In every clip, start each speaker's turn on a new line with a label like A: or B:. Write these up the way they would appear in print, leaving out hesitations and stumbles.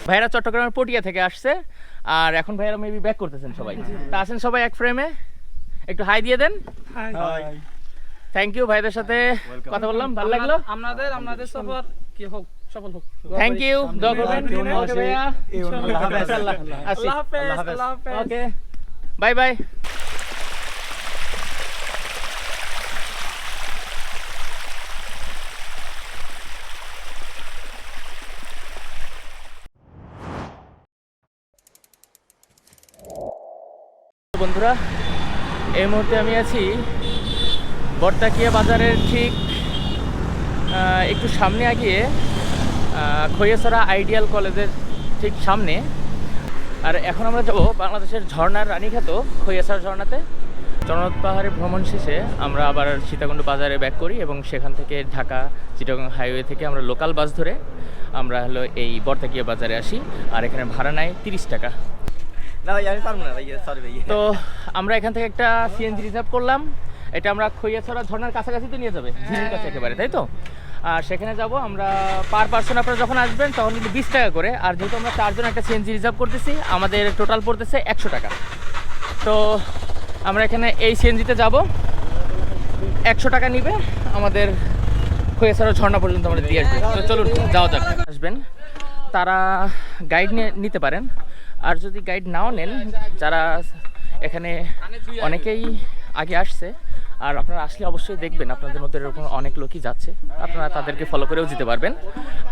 A: ভাইরা চট্টগ্রামের পটিয়া থেকে আসছে আর এখন ভাইরা মেবি ব্যাক করতেছেন সবাই। তা আসেন সবাই এক ফ্রেমে, একটু হাই দিয়ে দেন। থ্যাংক ইউ, ভাইদের সাথে কথা বললাম, ভালো লাগলো।
B: আপনাদের সফর কি হোক, সফল হোক।
A: থ্যাংক ইউ, দোয়া করবেন। ওকে ভাইয়া,
B: আল্লাহ হাফেজ।
A: ওকে, বাই বাই। বন্ধুরা, এই মুহূর্তে আমি আছি বর্তাকিয়া বাজারের ঠিক একটু সামনে আগিয়ে খৈয়াছড়া আইডিয়াল কলেজের ঠিক সামনে। আর এখন আমরা যাব বাংলাদেশের ঝর্ণার রানীখ্যাত খৈয়াছড়া ঝর্ণাতে। জগন্নাথ পাহাড়ে ভ্রমণ শেষে আমরা আবার সীতাকুণ্ড বাজারে ব্যাক করি এবং সেখান থেকে ঢাকা চিটাগং হাইওয়ে থেকে আমরা লোকাল বাস ধরে আমরা হলো এই বর্তাকিয়া বাজারে আসি। আর এখানে ভাড়া নেয় 30 টাকা। তো আমরা এখান থেকে একটা সিএনজি রিজার্ভ করলাম। এটা আমরা খৈয়াছড়া ঝর্ণার কাছাকাছি তো নিয়ে যাবে, ঝিরির কাছে একেবারে, তাই তো? আর সেখানে যাব আমরা পার পার্সন। আপনারা যখন আসবেন তখন কিন্তু 20 টাকা করে। আর যেহেতু আমরা 4 জন একটা সিএনজি রিজার্ভ করতেছি, আমাদের টোটাল পড়তেছে 100 টাকা। তো আমরা এখানে এই সিএনজিতে যাব, 100 টাকা নিবে আমাদের খৈয়াছড়া ঝর্ণা পর্যন্ত আমরা দিয়ে আসবে। তো চলুন যাওয়া যাক। আসবেন তারা গাইড নিতে পারেন, আর যদি গাইড নাও নেন, যারা এখানে অনেকেই আগে আসছে আর আপনারা আসলে অবশ্যই দেখবেন আপনাদের মধ্যে এরকম অনেক লোকই যাচ্ছে, আপনারা তাদেরকে ফলো করেও যেতে পারবেন।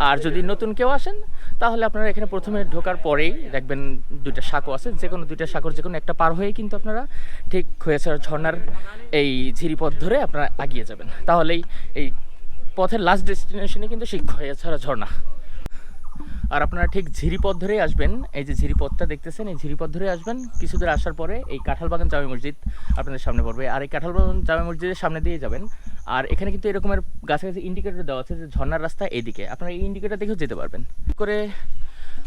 A: আর যদি নতুন কেউ আসেন তাহলে আপনারা এখানে প্রথমে ঢোকার পরেই দেখবেন 2টা সাঁকো আছে, যে কোনো 2টা সাঁকোর যে কোনো একটা পার হয়েই কিন্তু আপনারা ঠিক খৈয়াছড়া ঝর্ণার এই ঝিরিপথ ধরে আপনারা এগিয়ে যাবেন। তাহলেই এই পথের লাস্ট ডেস্টিনেশনে কিন্তু সেই খৈয়াছড়া ঝর্ণা। আর আপনারা ঠিক ঝিরিপথ ধরেই আসবেন, এই যে ঝিরিপথটা দেখতেছেন, এই ঝিরিপথ ধরে আসবেন। কিছু দূর আসার পরে এই কাঁঠালবাগান জামে মসজিদ আপনাদের সামনে পড়বে, আর এই কাঁঠালবাগান জামে মসজিদের সামনে দিয়ে যাবেন। আর এখানে কিন্তু এরকমের কাছাকাছি ইন্ডিকেটর দেওয়া আছে যে ঝর্ণার রাস্তা এইদিকে, আপনারা এই ইন্ডিকেটর দেখেও যেতে পারবেন করে।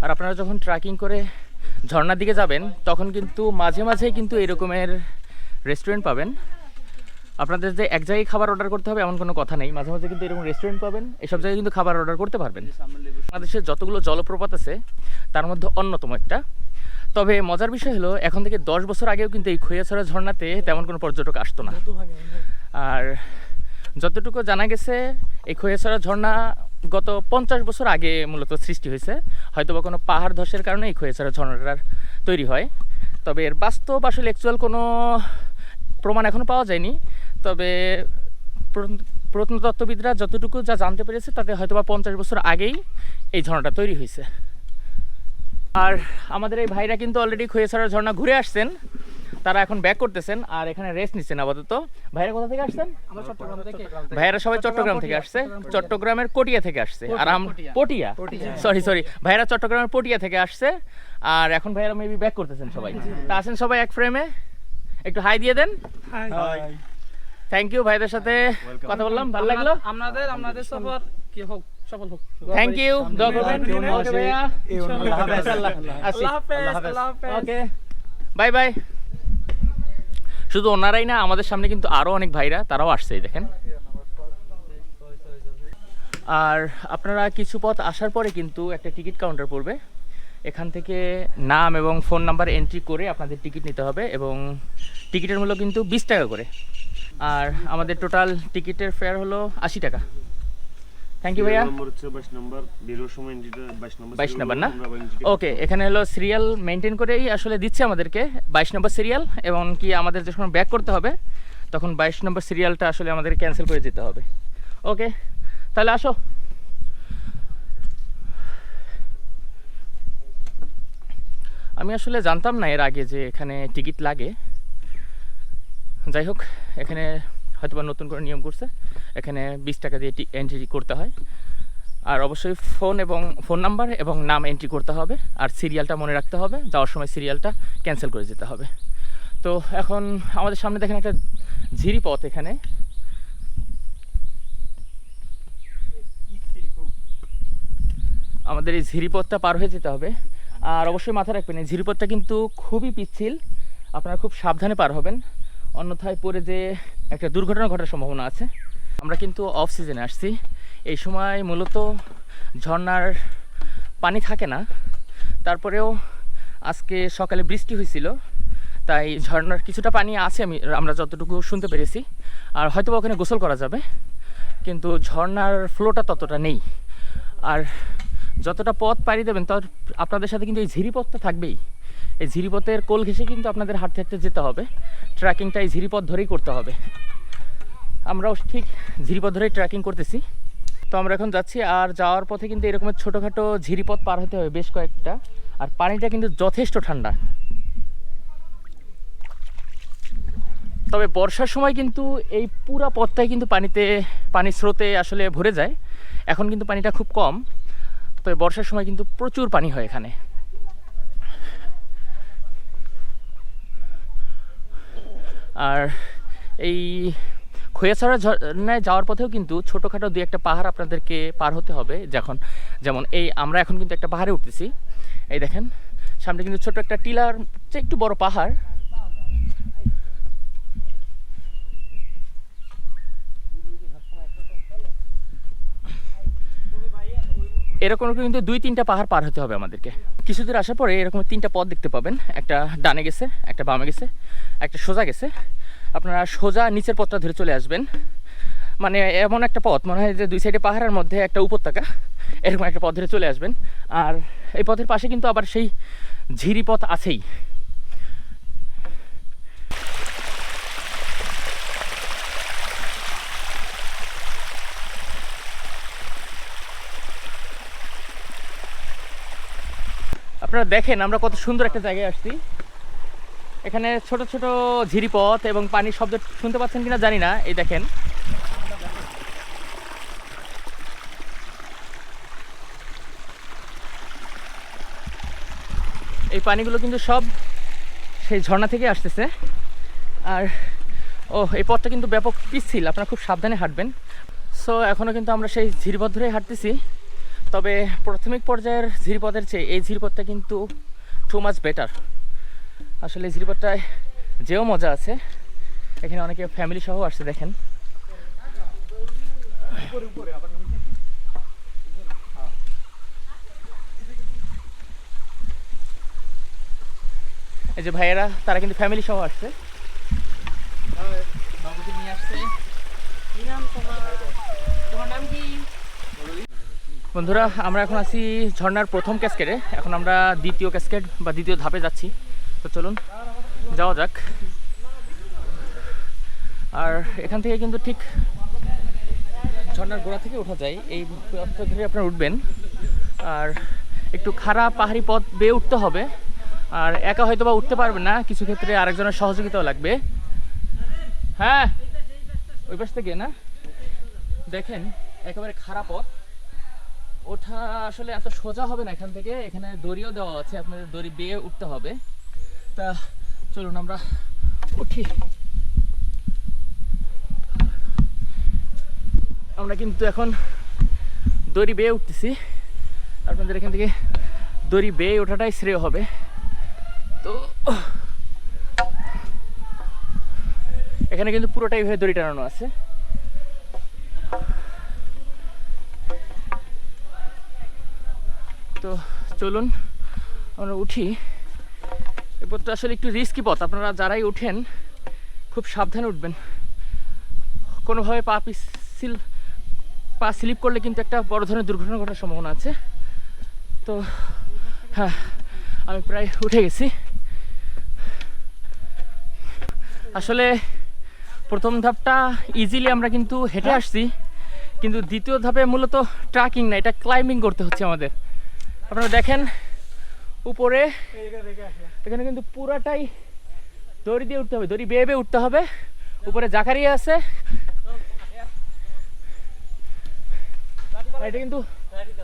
A: আর আপনারা যখন ট্রেকিং করে ঝর্ণার দিকে যাবেন তখন কিন্তু মাঝে মাঝে কিন্তু এরকমের রেস্টুরেন্ট পাবেন। আপনাদের যে এক জায়গায় খাবার অর্ডার করতে হবে এমন কোনো কথা নেই, মাঝে মাঝে কিন্তু এরকম রেস্টুরেন্ট পাবেন, এসব জায়গায় কিন্তু খাবার অর্ডার করতে পারবেন। বাংলাদেশের যতগুলো জলপ্রপাত আছে তার মধ্যে অন্যতম একটা। তবে মজার বিষয় হলো এখন থেকে 10 বছর আগেও কিন্তু এই খৈয়াছড়া ঝর্ণাতে তেমন কোনো পর্যটক আসতো না। আর যতটুকু জানা গেছে এই খৈয়াছড়া ঝর্ণা গত 50 বছর আগে মূলত সৃষ্টি হয়েছে, হয়তো বা কোনো পাহাড় ধসের কারণে এই খৈয়াছড়া ঝর্ণাটার তৈরি হয়। তবে এর বাস্তব আসলে অ্যাকচুয়াল কোনো প্রমাণ এখনও পাওয়া যায়নি। তবে প্রত্নতত্ত্ববিদরা যতটুকু যা জানতে পেরেছে তাতে হয়তো বা 50 বছর আগেই এই ঝর্ণাটা তৈরি হয়েছে। আর আমাদের এই ভাইরা কিন্তু অলরেডি খৈয়াছড়া ঝর্ণা ঘুরে আসছেন, তারা এখন ব্যাক করতেছেন আর এখানে রেস্ট নিচ্ছেন আপাতত। ভাইরা কোথা থেকে আসছেন? ভাইরা সবাই চট্টগ্রাম থেকে আসছে, চট্টগ্রামের কোটিয়া থেকে আসছে। আর পটিয়া, সরি ভাইরা চট্টগ্রামের পটিয়া থেকে আসছে আর এখন ভাইরা মেবি ব্যাক করতেছেন সবাই। তা আসেন সবাই এক ফ্রেমে, একটু হাই দিয়ে দেন। থ্যাংক ইউ, ভাইদের সাথে কথা বললাম, ভালো লাগলো।
B: আপনাদের সফর কি হোক, সফল হোক।
A: থ্যাংক ইউ, দোয়া করবেন। ওকে ভাইয়া,
B: আল্লাহ হাফেজ।
A: ওকে, বাই বাই। শুধু ওনারাই না, আমাদের সামনে কিন্তু আরো অনেক ভাইরা তারাও আসছে, দেখেন। আর আপনারা কিছু পথ আসার পরে কিন্তু একটা টিকিট কাউন্টার পড়বে, এখান থেকে নাম এবং ফোন নাম্বার এন্ট্রি করে আপনাদের টিকিট নিতে হবে এবং টিকিটের মূল্য কিন্তু 20 টাকা করে। আর আমাদের টোটাল টিকিটের ফেয়ার হলো 80 টাকা। থ্যাংক ইউ ভাইয়া। 22 নম্বর না? ওকে, এখানে হলো সিরিয়াল মেনটেন করেই আসলে দিচ্ছে আমাদেরকে 22 নম্বর সিরিয়াল, এবং কি আমাদের যখন ব্যাক করতে হবে তখন 22 নম্বর সিরিয়ালটা আসলে আমাদের ক্যান্সেল করে যেতে হবে। ওকে, তাহলে আসো। আমি আসলে জানতাম না এর আগে যে এখানে টিকিট লাগে। যাই হোক, এখানে হয়তো বা নতুন করে নিয়ম করছে, এখানে 20 টাকা দিয়ে এন্ট্রি করতে হয়। আর অবশ্যই ফোন নাম্বার এবং নাম এন্ট্রি করতে হবে, আর সিরিয়ালটা মনে রাখতে হবে, যাওয়ার সময় সিরিয়ালটা ক্যান্সেল করে যেতে হবে। তো এখন আমাদের সামনে দেখেন একটা ঝিরিপথ, এখানে আমাদের এই ঝিরিপথটা পার হয়ে যেতে হবে। আর অবশ্যই মাথায় রাখবেন এই ঝিরিপথটা কিন্তু খুবই পিচ্ছিল, আপনারা খুব সাবধানে পার হবেন, অন্যথায় পরে যে একটা দুর্ঘটনা ঘটার সম্ভাবনা আছে। আমরা কিন্তু অফ সিজনে আসছি, এই সময় মূলত ঝর্ণার পানি থাকে না, তারপরেও আজকে সকালে বৃষ্টি হয়েছিল, তাই ঝর্ণার কিছুটা পানি আছে আমরা যতটুকু শুনতে পেরেছি। আর হয়তো ওখানে গোসল করা যাবে, কিন্তু ঝর্ণার ফ্লোটা ততটা নেই। আর যতটা পথ পাড়ি দেবেন তত আপনাদের সাথে কিন্তু এই ঝিরিপথটা থাকবেই। এই ঝিরিপথের কোল ঘেঁষে কিন্তু আপনাদের হাঁটতে হাঁটতে যেতে হবে। ট্রেকিংটা এই ঝিরিপথ ধরেই করতে হবে। আমরাও ঠিক ঝিরিপথ ধরেই ট্রেকিং করতেছি। তো আমরা এখন যাচ্ছি, আর যাওয়ার পথে কিন্তু এরকমের ছোটোখাটো ঝিরিপথ পার হতে হবে বেশ কয়েকটা। আর পানিটা কিন্তু যথেষ্ট ঠান্ডা। তবে বর্ষার সময় কিন্তু এই পুরা পথটাই কিন্তু পানির স্রোতে আসলে ভরে যায়। এখন কিন্তু পানিটা খুব কম, তবে বর্ষার সময় কিন্তু প্রচুর পানি হয় এখানে। আর এই খৈয়াছড়া ঝর্ণায় যাওয়ার পথেও কিন্তু ছোটোখাটো দুই একটা পাহাড় আপনাদেরকে পার হতে হবে। যেমন এই আমরা এখন কিন্তু একটা পাহাড়ে উঠতেছি। এই দেখেন সামনে কিন্তু ছোট একটা টিলার চেয়ে একটু বড় পাহাড়। এরকম কিন্তু 2-3টা পাহাড় পার হতে হবে আমাদেরকে। কিছু দূর আসার পরে এরকম 3টা পথ দেখতে পাবেন। একটা ডানে গেছে, একটা বামে গেছে, একটা সোজা গেছে। আপনারা সোজা নিচের পথটা ধরে চলে আসবেন। মানে এমন একটা পথ মনে হয় যে 2 সাইডে পাহাড়ের মধ্যে একটা উপত্যকা, এরকম একটা পথ ধরে চলে আসবেন। আর এই পথের পাশে কিন্তু আবার সেই ঝিরিপথ আছেই। আপনারা দেখেন আমরা কত সুন্দর একটা জায়গায় আসছি। এখানে ছোট ছোট ঝিরিপথ এবং পানির শব্দ শুনতে পাচ্ছেন কিনা জানি না। এই দেখেন এই পানিগুলো কিন্তু সব সেই ঝর্ণা থেকে আসতেছে। আর এই পথটা কিন্তু ব্যাপক পিচ্ছিল, আপনারা খুব সাবধানে হাঁটবেন। সো এখনও কিন্তু আমরা সেই ঝিরিপথ ধরেই হাঁটতেছি। তবে প্রাথমিক পর্যায়ের ঝিরিপথের চেয়ে এই ঝিরিপথটা কিন্তু টু মাচ বেটার। আসলে এই ঝিরিপথটায় যেও মজা আছে। এখানে অনেকে ফ্যামিলি সহ আসছে দেখেন। এই যে ভাইয়েরা তারা কিন্তু ফ্যামিলি সহ আসছে, বাবুকে নিয়ে আসছে। তোমার নাম কি? বন্ধুরা আমরা এখন আছি ঝর্ণার প্রথম ক্যাসকেডে। এখন আমরা দ্বিতীয় ক্যাসকেড বা দ্বিতীয় ধাপে যাচ্ছি। তো চলুন যাওয়া যাক। আর এখান থেকে কিন্তু ঠিক ঝর্ণার গোড়া থেকে ওঠা যায়। এই পথটা ধরে আপনারা উঠবেন। আর একটু খারাপ পাহাড়ি পথ বেয়ে উঠতে হবে। আর একা হয়তো বা উঠতে পারবেন না, কিছু ক্ষেত্রে আরেকজনের সহযোগিতাও লাগবে। হ্যাঁ ওই পাশ থেকে না, দেখেন একেবারে খারাপ পথ। ওঠা আসলে এত সোজা হবে না এখান থেকে। এখানে দড়িও দেওয়া আছে, আপনাদের দড়ি বেয়ে উঠতে হবে। তা চলুন আমরা উঠি। আমরা কিন্তু এখন দড়ি বেয়ে উঠতেছি। আপনাদের এখান থেকে দড়ি বেয়ে ওঠাটাই শ্রেয় হবে। তো এখানে কিন্তু পুরোটাই ভাবে দড়ি টানানো আছে। তো চলুন আমরা উঠি। এই পথটা আসলে একটু রিস্কি পথ, আপনারা যারাই উঠেন খুব সাবধানে উঠবেন। কোনোভাবে পা স্লিপ করলে কিন্তু একটা বড় ধরনের দুর্ঘটনা ঘটার সম্ভাবনা আছে। তো হ্যাঁ আমি প্রায় উঠে গেছি। আসলে প্রথম ধাপটা ইজিলি আমরা কিন্তু হেঁটে আসছি, কিন্তু দ্বিতীয় ধাপে মূলত ট্রেকিং না, এটা ক্লাইম্বিং করতে হচ্ছে আমাদের। আপনারা দেখেন উপরে এখানে কিন্তু পুরাটাই দড়ি দিয়ে উঠতে হবে, দড়ি বেয়ে বেয়ে উঠতে হবে। উপরে জাকারিয়া আছে, এটা কিন্তু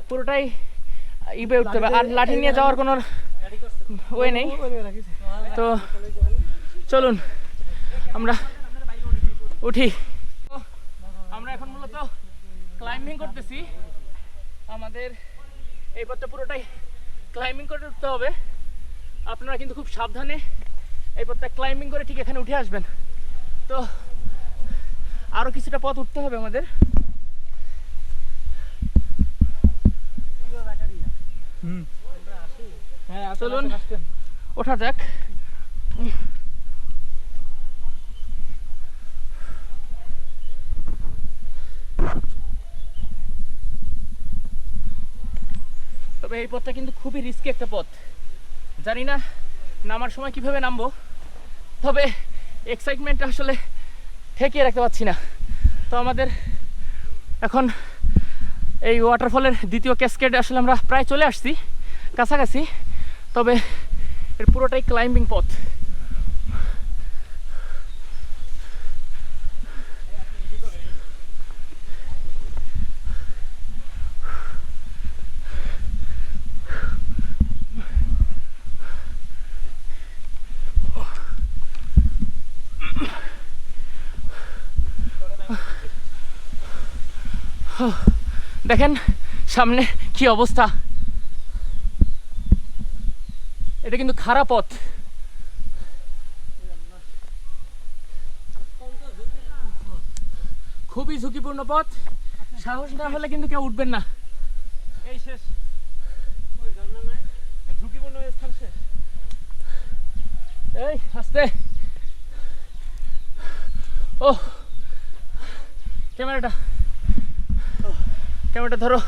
A: পুরোটাই ইবে উঠতে হবে। আর লাঠি নিয়ে যাওয়ার কোনো ওয়ে নেই। তো চলুন আমরা উঠি। আমরা এখন মূলত ক্লাইম্বিং করতেছি। আমাদের এই পথটা পুরোটাই ক্লাইম্বিং করে উঠতে হবে। আপনারা কিন্তু খুব সাবধানে এই পথটা ক্লাইম্বিং করে ঠিক এখানে উঠে আসবেন। তো আরও কিছুটা পথ উঠতে হবে আমাদের। চলুন ওঠা যাক। তবে এই পথটা কিন্তু খুবই রিস্কি একটা পথ, জানি না নামার সময় কিভাবে নামবো, তবে এক্সাইটমেন্টটা আসলে ঠেকিয়ে রাখতে পারছি না। তো আমাদের এখন এই ওয়াটারফলের দ্বিতীয় ক্যাসকেড আসলে আমরা প্রায় চলে আসছি কাছাকাছি, তবে এর পুরোটাই ক্লাইম্বিং পথ। দেখেন সামনে কি অবস্থা, এটা কিন্তু খারাপ পথ। খুবই ঝুঁকিপূর্ণ পথ, সাহস না হলে কিন্তু কেউ উঠবেন না।
B: এই শেষ ঝুঁকিপূর্ণ স্থান শেষ।
A: এই আস্তে, ও ক্যামেরাটা ধরো।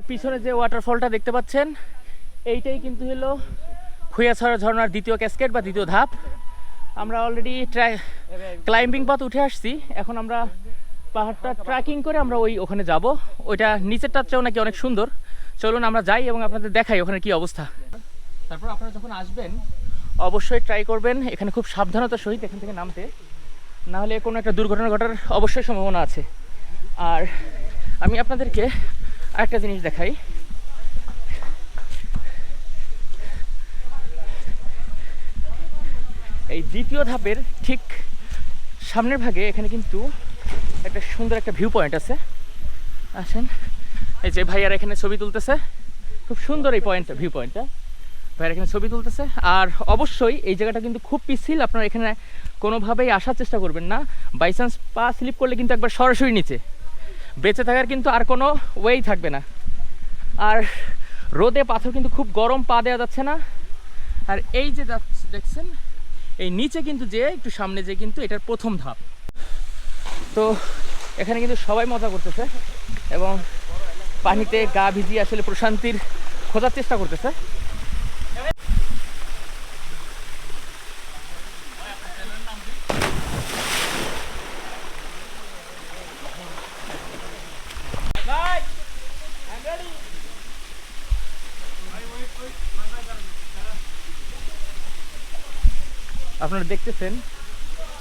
A: পিছনে যে ওয়াটারফলটা দেখতে পাচ্ছেন এইটাই কিন্তু হলো খৈয়াছড়া ঝর্ণার দ্বিতীয় ক্যাসকেড বা দ্বিতীয় ধাপ। আমরা অলরেডি ক্লাইম্বিং পথ উঠে আসছি, এখন আমরা পাহাড়টা ট্রেকিং করে আমরা ওখানে যাব। ওইটা নিচেরটার চেয়েও নাকি অনেক সুন্দর। চলুন আমরা যাই এবং আপনাদের দেখাই ওখানে কি অবস্থা। তারপর আপনারা যখন আসবেন অবশ্যই ট্রাই করবেন এখানে খুব সাবধানতার সহিত এখান থেকে নামতে, না হলে কোনো একটা দুর্ঘটনা ঘটার অবশ্যই সম্ভাবনা আছে। আর আমি আপনাদেরকে আরেকটা জিনিস দেখাই, এই দ্বিতীয় ধাপের ঠিক সামনের ভাগে এখানে কিন্তু একটা সুন্দর একটা ভিউ পয়েন্ট আছে। আসেন, এই যে ভাইয়ারা এখানে ছবি তুলতেছে, খুব সুন্দর এই পয়েন্টটা, ভিউ পয়েন্টটা। ভাইয়ারা এখানে ছবি তুলতেছে। আর অবশ্যই এই জায়গাটা কিন্তু খুব পিচ্ছিল, আপনারা এখানে কোনোভাবেই আসার চেষ্টা করবেন না। বাই চান্স পা স্লিপ করলে কিন্তু একবার সরাসরি নিচে, বেঁচে থাকার কিন্তু আর কোনো ওয়েই থাকবে না। আর রোদে পাথর কিন্তু খুব গরম, পা দেওয়া যাচ্ছে না। আর এই যে দেখছেন এই নিচে কিন্তু যে একটু সামনে যে কিন্তু এটার প্রথম ধাপ। তো এখানে কিন্তু সবাই মজা করতেছে এবং পানিতে গা ভিজিয়ে আসলে প্রশান্তির খোঁজার চেষ্টা করতেছে। আপনারা দেখতেছেন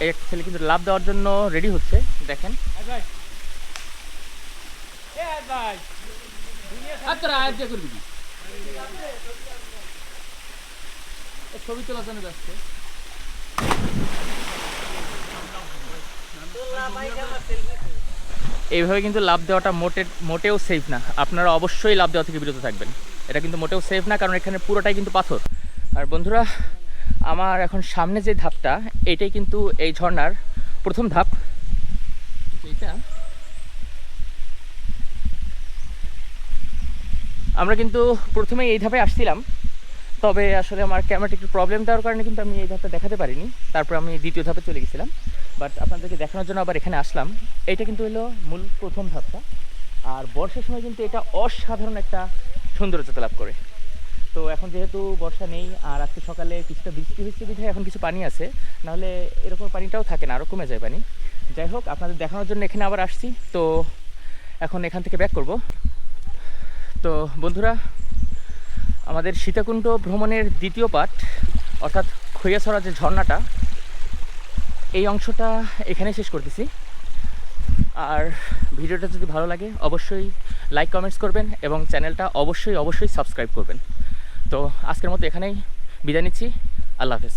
A: এই একটা ছেলে কিন্তু লাফ দেওয়ার জন্য রেডি হচ্ছে, দেখেন। ছবি তোলার জন্য ব্যস্ত। এইভাবে কিন্তু লাফ দেওয়াটা মোটেও সেফ না। আপনারা অবশ্যই লাফ দেওয়া থেকে বিরত থাকবেন, এটা কিন্তু মোটেও সেফ না, কারণ এখানে পুরোটাই কিন্তু পাথর। আর বন্ধুরা, আমার এখন সামনে যে ধাপটা এইটাই কিন্তু এই ঝর্ণার প্রথম ধাপ। এইটা আমরা কিন্তু প্রথমে এই ধাপে আসছিলাম, তবে আসলে আমার ক্যামেরাটা একটু প্রবলেম দেওয়ার কারণে কিন্তু আমি এই ধাপটা দেখাতে পারিনি। তারপর আমি দ্বিতীয় ধাপে চলে গেছিলাম, বাট আপনাদেরকে দেখানোর জন্য আবার এখানে আসলাম। এইটা কিন্তু হলো মূল প্রথম ধাপটা। আর বর্ষার সময় কিন্তু এটা অসাধারণ একটা সৌন্দর্যতা লাভ করে। তো এখন যেহেতু বর্ষা নেই আর আজকে সকালে কিছুটা বৃষ্টি হচ্ছে বিধায় এখন কিছু পানি আছে, নাহলে এরকম পানিটাও থাকে না, আরও কমে যায় পানি। যাই হোক, আপনাদের দেখানোর জন্য এখানে আবার আসছি। তো এখন এখান থেকে ব্যাক করব। তো বন্ধুরা, আমাদের সীতাকুণ্ড ভ্রমণের দ্বিতীয় পার্ট অর্থাৎ খৈয়াছড়া যে ঝর্ণাটা, এই অংশটা এখানে শেষ করতেছি। আর ভিডিওটা যদি ভালো লাগে অবশ্যই লাইক কমেন্টস করবেন এবং চ্যানেলটা অবশ্যই সাবস্ক্রাইব করবেন। তো আজকের মতো এখানেই বিদায় নিচ্ছি। আল্লাহ হাফেজ।